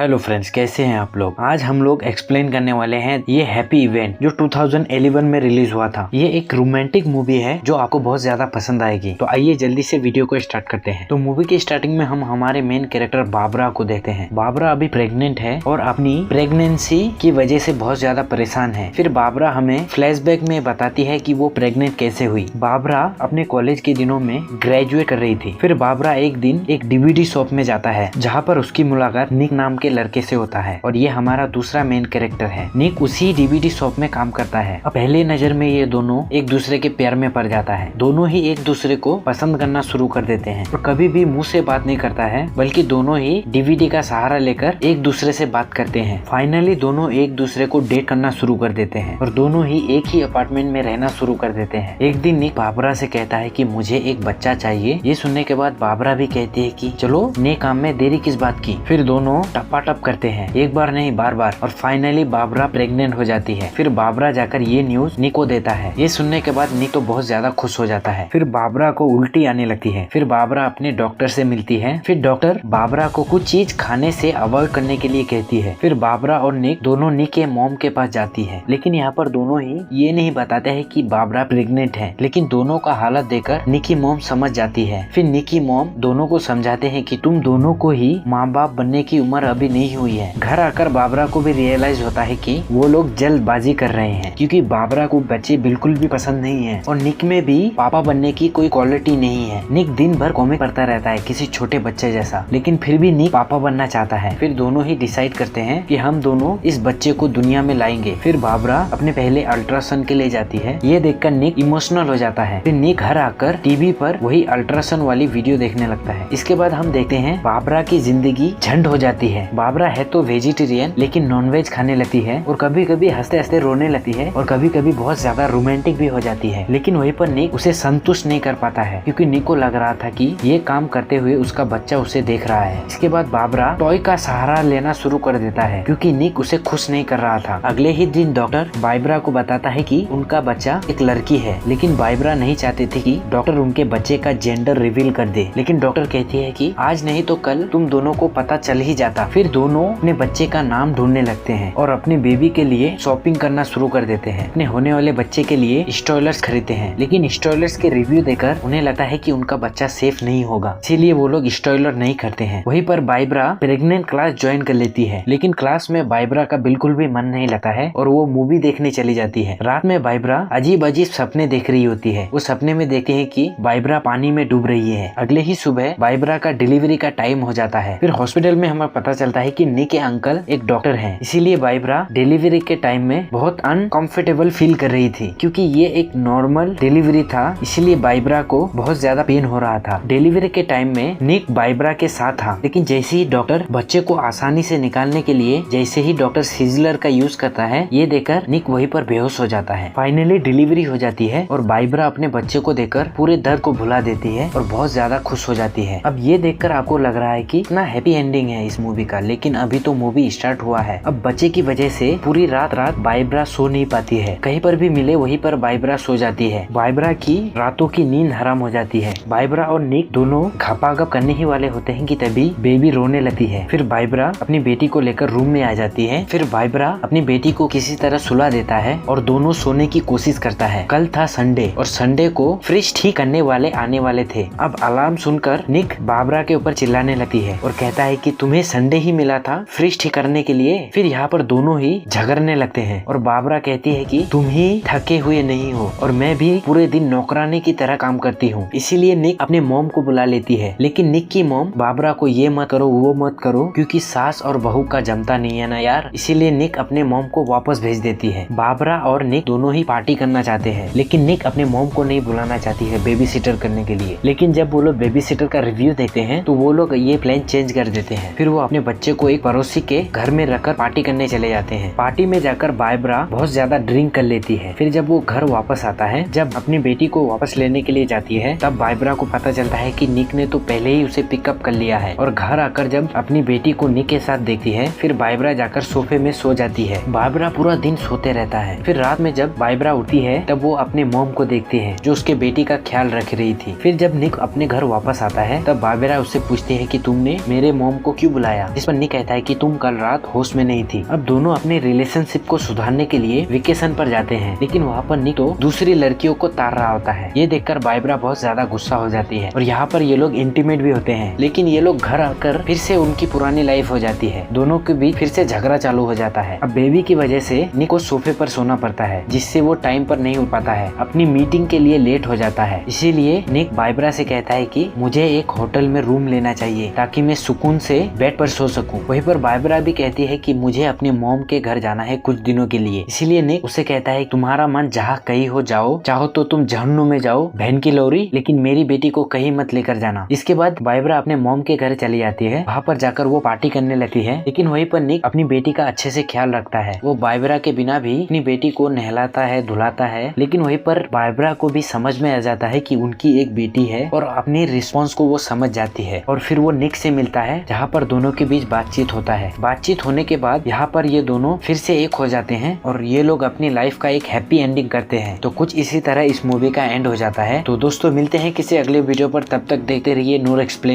Hello friends, कैसे हैं आप लोग। आज हम लोग एक्सप्लेन करने वाले हैं ये हैप्पी इवेंट जो 2011 में रिलीज हुआ था। ये एक रोमांटिक मूवी है जो आपको बहुत ज्यादा पसंद आएगी। तो आइए जल्दी से वीडियो को स्टार्ट करते हैं। तो मूवी के स्टार्टिंग में हम हमारे मेन कैरेक्टर बाबरा को देखते हैं। बाबरा अभी प्रेग्नेंट है और अपनी प्रेगनेंसी की वजह से बहुत ज्यादा परेशान है। फिर बाबरा हमें फ्लैशबैक में बताती है कि वो प्रेग्नेंट कैसे हुई। बाबरा अपने कॉलेज के दिनों में ग्रेजुएट कर रही थी। फिर बाबरा एक दिन एक डीवीडी शॉप में जाता है जहाँ पर उसकी मुलाकात निक नाम के लड़के से होता है और ये हमारा दूसरा मेन कैरेक्टर है। निक उसी डीवीडी शॉप में काम करता है। अब पहले नजर में ये दोनों एक दूसरे के प्यार में पड़ जाता है। दोनों ही एक दूसरे को पसंद करना शुरू कर देते हैं और कभी भी मुंह से बात नहीं करता है, बल्कि दोनों ही डीवीडी का सहारा लेकर एक दूसरे से बात करते हैं। फाइनली दोनों एक दूसरे को डेट करना शुरू कर देते हैं और दोनों ही एक ही अपार्टमेंट में रहना शुरू कर देते हैं। एक दिन निक बाबरा से कहता है कि मुझे एक बच्चा चाहिए। ये सुनने के बाद बाबरा भी कहती है कि चलो नए काम में देरी किस बात की। फिर दोनों टपाटप करते हैं, एक बार नहीं बार बार, और फाइनली बाबरा प्रेग्नेंट हो जाती है। फिर बाबरा जाकर ये न्यूज निक को देता है। ये सुनने के बाद निक तो बहुत ज्यादा खुश हो जाता है। फिर बाबरा को उल्टी आने लगती है। फिर बाबरा अपने डॉक्टर से मिलती है। फिर डॉक्टर बाबरा को कुछ चीज खाने से अवॉइड करने के लिए कहती है। फिर बाबरा और निक दोनों निक के मॉम के पास जाती है, लेकिन यहाँ पर दोनों ही ये नहीं बताते हैं कि बाबरा प्रेग्नेंट है। लेकिन दोनों का हालत देखकर निक की मॉम समझ जाती है। फिर निक की मॉम दोनों को समझाते हैं कि तुम दोनों को ही माँ बाप बनने की उम्र अभी नहीं हुई है। घर आकर बाबरा को भी रियलाइज होता है कि वो लोग जल्दबाजी कर रहे हैं, क्योंकि बाबरा को बच्चे बिल्कुल भी पसंद नहीं है और निक में भी पापा बनने की कोई क्वालिटी नहीं है। निक दिन भर कॉमिक पढ़ता रहता है किसी छोटे बच्चे जैसा, लेकिन फिर भी निक पापा बनना चाहता है। फिर दोनों ही डिसाइड करते हैं कि हम दोनों इस बच्चे को दुनिया में लाएंगे। फिर बाबरा अपने पहले अल्ट्रासाउंड के लिए जाती है। ये देखकर निक इमोशनल हो जाता है। फिर निक घर आकर टीवी पर वही अल्ट्रासाउंड वाली वीडियो देखने लगता है। इसके बाद हम देखते हैं बाबरा की जिंदगी झंड हो जाती है। बाबरा है तो वेजिटेरियन, लेकिन नॉनवेज खाने लगती है और कभी कभी हंसते हंसते रोने लगती है और कभी कभी बहुत ज्यादा रोमांटिक भी हो जाती है। लेकिन वहीं पर निक उसे संतुष्ट नहीं कर पाता है, क्योंकि निक को लग रहा था कि ये काम करते हुए उसका बच्चा उसे देख रहा है। इसके बाद बाबरा टॉय का सहारा लेना शुरू कर देता है, क्योंकि निक उसे खुश नहीं कर रहा था। अगले ही दिन डॉक्टर बाइब्रा को बताता है कि उनका बच्चा एक लड़की है, लेकिन बाइब्रा नहीं चाहती थी कि डॉक्टर उनके बच्चे का जेंडर रिवील कर दे। लेकिन डॉक्टर कहती है कि आज नहीं तो कल तुम दोनों को पता चल ही जाता। फिर दोनों अपने बच्चे का नाम ढूंढने लगते हैं और अपने बेबी के लिए शॉपिंग करना शुरू कर देते हैं। अपने होने वाले बच्चे के लिए स्टॉयलर्स खरीदते हैं, लेकिन स्टॉयलर्स के रिव्यू देकर उन्हें लगता है कि उनका बच्चा सेफ नहीं होगा, इसीलिए वो लोग स्टॉयलर नहीं करते हैं। वहीं पर बाइब्रा प्रेग्नेंट क्लास ज्वाइन कर लेती है, लेकिन क्लास में बाइब्रा का बिल्कुल भी मन नहीं लगता है और वो मूवी देखने चली जाती है। रात में बाइब्रा अजीब अजीब सपने देख रही होती है। वो सपने में देखते हैं कि बाइब्रा पानी में डूब रही है। अगले ही सुबह बाइब्रा का डिलीवरी का टाइम हो जाता है। फिर हॉस्पिटल में हमें पता चलता है कि निक के अंकल एक डॉक्टर हैं, इसीलिए बाइब्रा डिलीवरी के टाइम में बहुत अनकंफर्टेबल फील कर रही थी, क्योंकि ये एक नॉर्मल डिलीवरी था, इसीलिए बाइब्रा को बहुत ज्यादा पेन हो रहा था। डिलीवरी के टाइम में निक बाइब्रा के साथ था, लेकिन जैसे ही डॉक्टर बच्चे को आसानी से निकालने के लिए जैसे ही डॉक्टर सिजलर का यूज करता है, ये देखकर निक वहीं पर बेहोश हो जाता है। फाइनली डिलीवरी हो जाती है और बाइब्रा अपने बच्चे को देखकर पूरे दर्द को भुला देती है और बहुत ज्यादा खुश हो जाती है। अब ये देखकर आपको लग रहा है कि इतना हैप्पी एंडिंग है इस मूवी का, लेकिन अभी तो मूवी स्टार्ट हुआ है। अब बच्चे की वजह से पूरी रात बाइब्रा सो नहीं पाती है। कहीं पर भी मिले वहीं पर बाइब्रा सो जाती है। बाइब्रा की रातों की नींद हराम हो जाती है। बाइब्रा और निक दोनों खपागप करने ही वाले होते हैं कि तभी बेबी रोने लगती है। फिर बाइब्रा अपनी बेटी को लेकर रूम में आ जाती है। फिर बाइब्रा अपनी बेटी को किसी तरह सुला देता है और दोनों सोने की कोशिश करता है। कल था संडे और संडे को फ्रिज ठीक करने वाले आने वाले थे। अब अलार्म सुनकर निक बाइब्रा के ऊपर चिल्लाने लगती है और कहता है कि तुम्हें संडे ही मिला था फ्रिज ठीक करने के लिए। फिर यहाँ पर दोनों ही झगड़ने लगते हैं और बाइब्रा कहती है कि तुम ही थके हुए नहीं हो और मैं भी पूरे दिन नौकरानी की तरह काम करती हूँ। इसीलिए निक अपने मॉम को बुला लेती है, लेकिन निक की मॉम बाइब्रा को ये मत करो वो मत करो, क्योंकि सास और बहू का जमता नहीं है ना यार। इसीलिए निक अपने मॉम को वापस भेज देती है। बाइब्रा और निक दोनों ही पार्टी करना चाहते हैं, लेकिन निक अपने मॉम को नहीं बुलाना चाहती है बेबी सिटर करने के लिए। लेकिन जब वो लोग बेबी सिटर का रिव्यू देखते हैं तो वो लोग ये प्लान चेंज कर देते हैं। फिर वो अपने बच्चे को एक पड़ोसी के घर में रखकर पार्टी करने चले जाते हैं। पार्टी में जाकर बाइब्रा बहुत ज्यादा ड्रिंक कर लेती है। फिर जब वो घर वापस आता है, जब अपनी बेटी को वापस लेने के लिए जाती है, तब बाइब्रा को पता चलता है कि निक ने तो पहले ही उसे पिकअप कर लिया है। और घर आकर जब अपनी बेटी को निक के साथ देखती है, फिर बाइब्रा जाकर सोफे में सो जाती है। बाइब्रा पूरा दिन सोते रहता है। फिर रात में जब बाइब्रा उठती है, तब वो अपने मॉम को देखती है जो उसके बेटी का ख्याल रख रही थी। फिर जब निक अपने घर वापस आता है, तब बाइब्रा उससे पूछती है कि तुमने मेरे मॉम को क्यों बुलाया। इस पर निक कहता है कि तुम कल रात होश में नहीं थी। अब दोनों अपने रिलेशनशिप को सुधारने के लिए वेकेशन पर जाते हैं, लेकिन वहाँ पर निक तो दूसरी लड़कियों को तार रहा होता है। ये देखकर बाइब्रा बहुत ज्यादा गुस्सा हो जाती है और यहाँ पर ये लोग इंटीमेट भी होते हैं, लेकिन ये लोग घर आकर फिर से उनकी पुरानी लाइफ हो जाती है। दोनों के बीच फिर से झगड़ा चालू हो जाता है। अब बेबी की वजह से निक को सोफे पर सोना पड़ता है, जिससे वो टाइम पर नहीं उठ पाता है, अपनी मीटिंग के लिए लेट हो जाता है। इसीलिए निक बाइब्रा से कहता है कि मुझे एक होटल में रूम लेना चाहिए ताकि मैं सुकून से बेड पर सो सकूं। वहीं पर बाइब्रा भी कहती है कि मुझे अपने मॉम के घर जाना है कुछ दिनों के लिए। इसीलिए निक उसे कहता है तुम्हारा मन जहाँ कहीं हो जाओ, चाहो तो तुम जहन्नुम में जाओ बहन की लोरी, लेकिन मेरी बेटी को कहीं मत लेकर जाना। इसके बाद बाइब्रा अपने मॉम के घर चली जाती है। वहाँ पर जाकर वो पार्टी करने लगती है, लेकिन वहीं पर निक अपनी बेटी का अच्छे से ख्याल रखता है। वो बाइब्रा के बिना भी अपनी बेटी को नहलाता है, धुलाता है, लेकिन वहीं पर बाइब्रा को भी समझ में आ जाता है कि उनकी एक बेटी है और अपनी रिस्पॉन्स को वो समझ जाती है। और फिर वो निक से मिलता है, जहाँ पर दोनों के बीच बातचीत होता है। बातचीत होने के बाद यहाँ पर ये दोनों फिर से एक हो जाते हैं और ये लोग अपनी लाइफ का एक हैप्पी एंडिंग करते हैं। तो कुछ इसी तरह इस मूवी का एंड हो जाता है। तो दोस्तों मिलते हैं किसी अगले वीडियो पर, तब तक देखते रहिए नूर एक्सप्लेन।